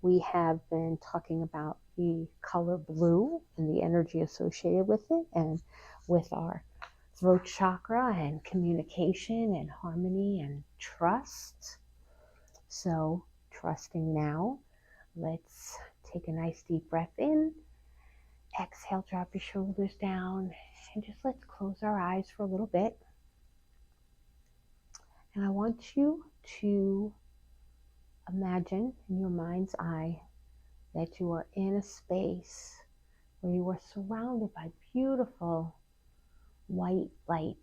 we have been talking about the color blue and the energy associated with it, and with our throat chakra and communication and harmony and trust. So trusting now, let's take a nice deep breath in. Exhale, drop your shoulders down, and just let's close our eyes for a little bit. And I want you to imagine in your mind's eye that you are in a space where you are surrounded by beautiful white light,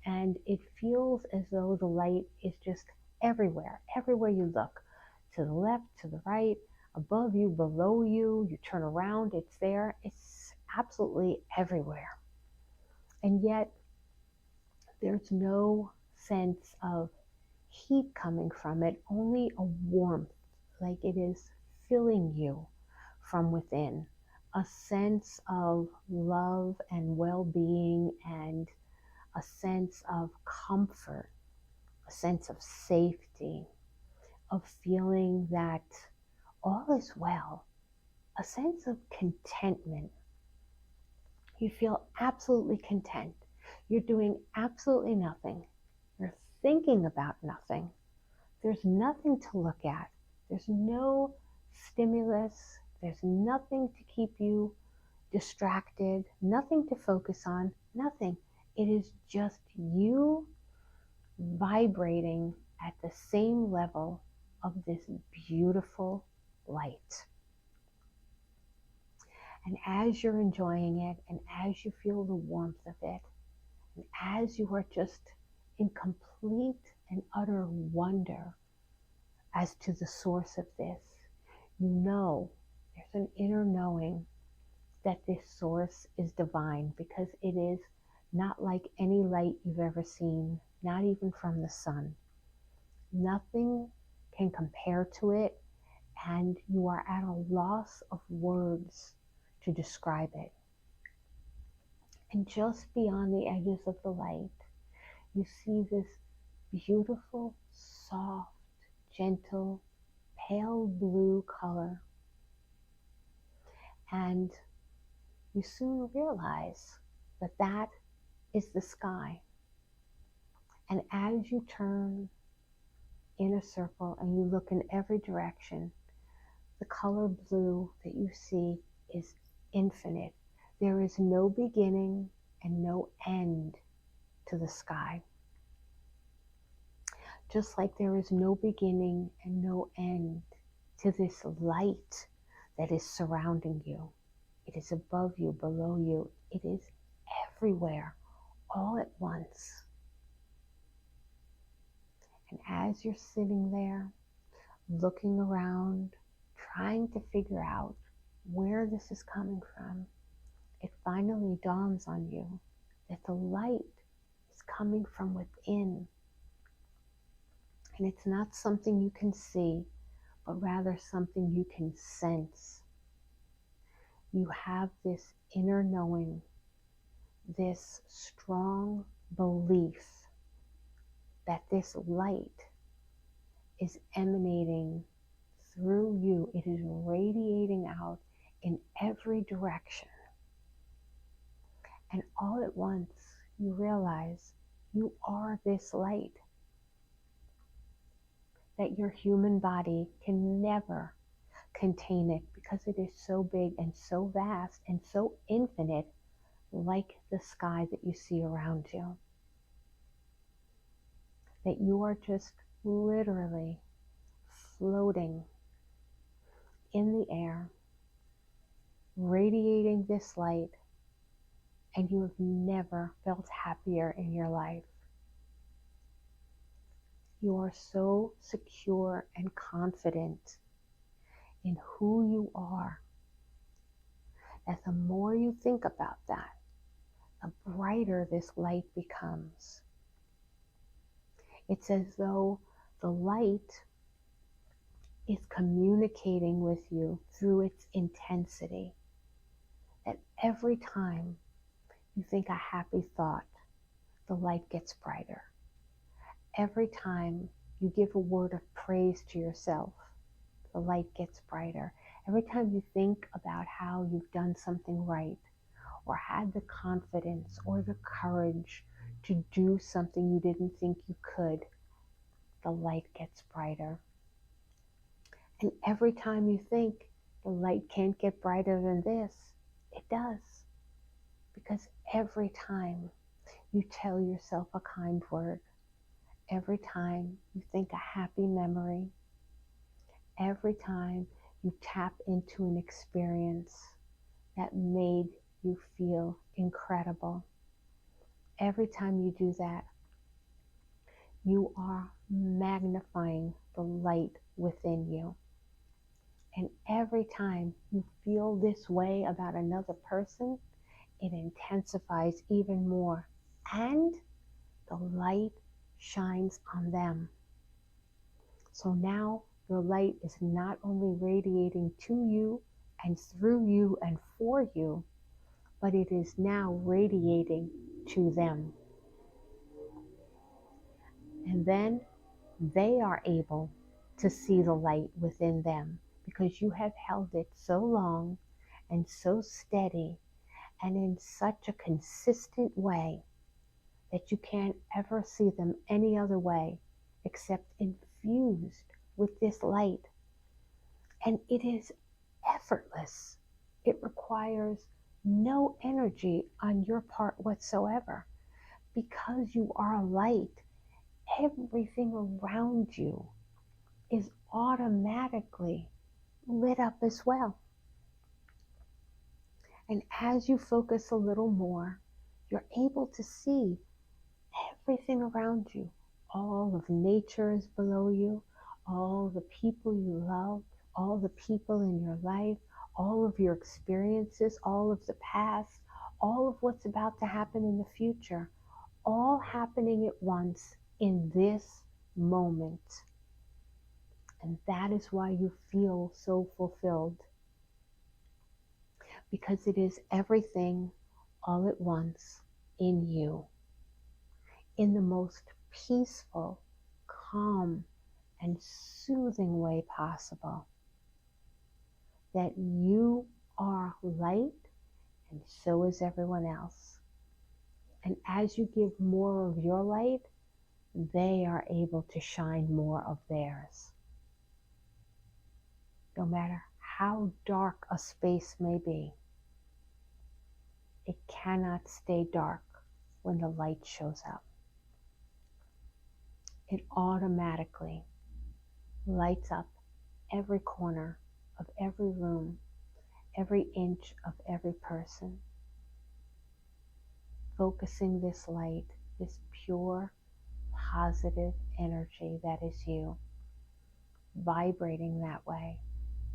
and it feels as though the light is just everywhere you look, to the left, to the right, above you, below you. You turn around, it's there. It's absolutely everywhere. And yet there's no sense of heat coming from it, only a warmth, like it is filling you from within, a sense of love and well-being, and a sense of comfort, a sense of safety, of feeling that all is well, a sense of contentment. You feel absolutely content. You're doing absolutely nothing. You're thinking about nothing. There's nothing to look at. There's no stimulus. There's nothing to keep you distracted, nothing to focus on, nothing. It is just you vibrating at the same level of this beautiful light. And as you're enjoying it, and as you feel the warmth of it, and as you are just in complete and utter wonder as to the source of this, you know, there's an inner knowing that this source is divine, because it is not like any light you've ever seen, not even from the sun. Nothing can compare to it, and you are at a loss of words to describe it. And just beyond the edges of the light, you see this beautiful, soft, gentle, pale blue color. And you soon realize that that is the sky. And as you turn in a circle and you look in every direction, the color blue that you see is infinite. There is no beginning and no end to the sky. Just like there is no beginning and no end to this light that is surrounding you. It is above you, below you. It is everywhere, all at once. And as you're sitting there, looking around, trying to figure out where this is coming from, it finally dawns on you that the light is coming from within. And it's not something you can see, but rather something you can sense. You have this inner knowing, this strong belief that this light is emanating through you. It is radiating out in every direction. And all at once, you realize you are this light. That your human body can never contain it, because it is so big and so vast and so infinite, like the sky that you see around you. That you are just literally floating in the air, radiating this light, and you have never felt happier in your life. You are so secure and confident in who you are, that the more you think about that, the brighter this light becomes. It's as though the light is communicating with you through its intensity. That every time you think a happy thought, the light gets brighter. Every time you give a word of praise to yourself, the light gets brighter. Every time you think about how you've done something right, or had the confidence or the courage to do something you didn't think you could, the light gets brighter. And every time you think the light can't get brighter than this, it does. Because every time you tell yourself a kind word, every time you think a happy memory, every time you tap into an experience that made you feel incredible, every time you do that, you are magnifying the light within you. And every time you feel this way about another person, it intensifies even more. And the light shines on them. So now your light is not only radiating to you and through you and for you, but it is now radiating to them. And then they are able to see the light within them because you have held it so long and so steady and in such a consistent way that you can't ever see them any other way except infused with this light. And it is effortless. It requires no energy on your part whatsoever. Because you are a light, everything around you is automatically lit up as well. And as you focus a little more, you're able to see everything around you. All of nature is below you, all the people you love, all the people in your life, all of your experiences, all of the past, all of what's about to happen in the future, all happening at once in this moment. And that is why you feel so fulfilled. Because it is everything all at once in you, in the most peaceful, calm, and soothing way possible. That you are light, and so is everyone else. And as you give more of your light, they are able to shine more of theirs. No matter how dark a space may be, it cannot stay dark when the light shows up. It automatically lights up every corner of every room, every inch of every person, focusing this light, this pure, positive energy that is you, vibrating that way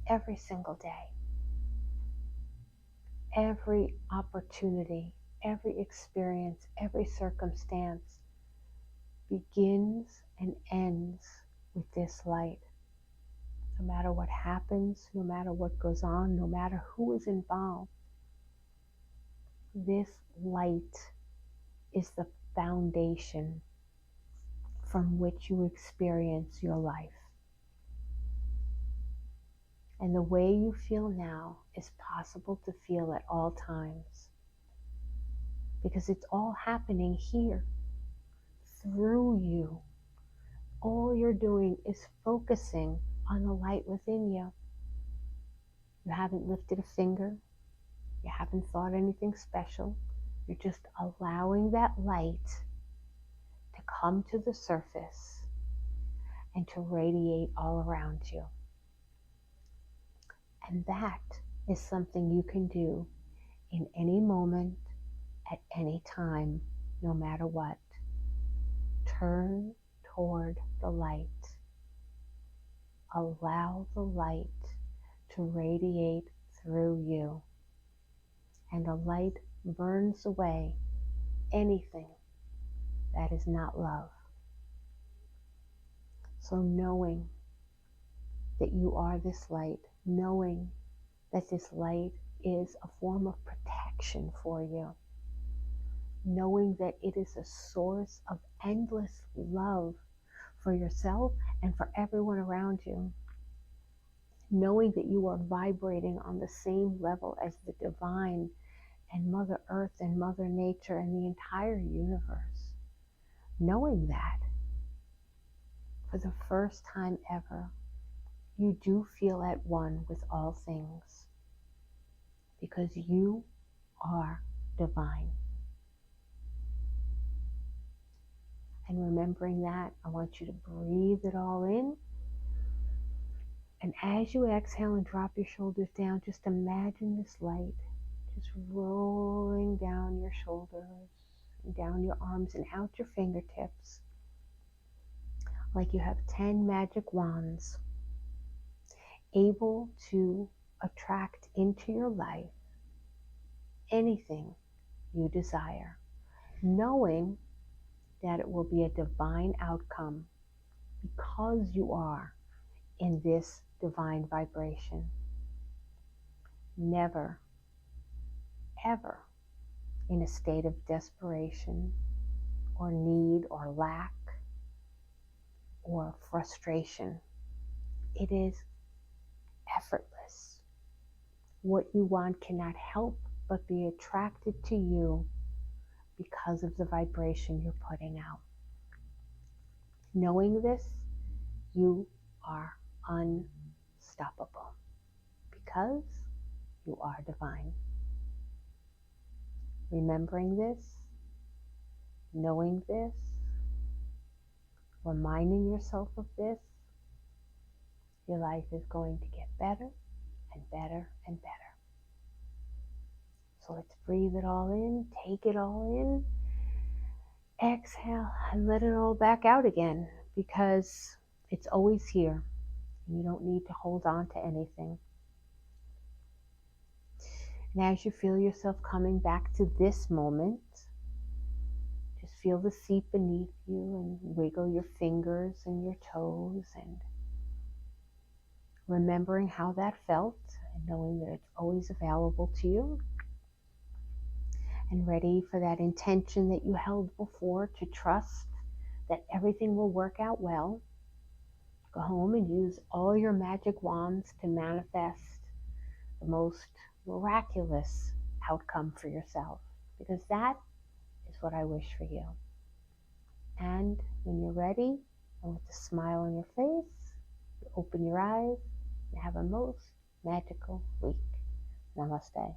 every single day. Every opportunity, every experience, every circumstance begins and ends with this light. No matter what happens, no matter what goes on, no matter who is involved, this light is the foundation from which you experience your life. And the way you feel now is possible to feel at all times, because it's all happening here through you. All you're doing is focusing on the light within you. You haven't lifted a finger. You haven't thought anything special. You're just allowing that light to come to the surface and to radiate all around you. And that is something you can do in any moment, at any time, no matter what. Turn toward the light. Allow the light to radiate through you. And the light burns away anything that is not love. So knowing that you are this light, knowing that this light is a form of protection for you, knowing that it is a source of endless love for yourself and for everyone around you, knowing that you are vibrating on the same level as the divine and Mother Earth and Mother Nature and the entire universe. Knowing that for the first time ever, you do feel at one with all things because you are divine. And remembering that, I want you to breathe it all in. And as you exhale and drop your shoulders down, just imagine this light just rolling down your shoulders, and down your arms and out your fingertips, like you have 10 magic wands, able to attract into your life anything you desire, knowing that it will be a divine outcome because you are in this divine vibration. Never, ever in a state of desperation or need or lack or frustration. It is effortless. What you want cannot help but be attracted to you because of the vibration you're putting out. Knowing this, you are unstoppable because you are divine. Remembering this, knowing this, reminding yourself of this, your life is going to get better and better and better. So let's breathe it all in, take it all in, exhale, and let it all back out again, because it's always here. You don't need to hold on to anything. And as you feel yourself coming back to this moment, just feel the seat beneath you and wiggle your fingers and your toes, and remembering how that felt and knowing that it's always available to you, and ready for that intention that you held before to trust that everything will work out well. Go home and use all your magic wands to manifest the most miraculous outcome for yourself, because that is what I wish for you. And when you're ready, and with a smile on your face, you open your eyes and have a most magical week. Namaste.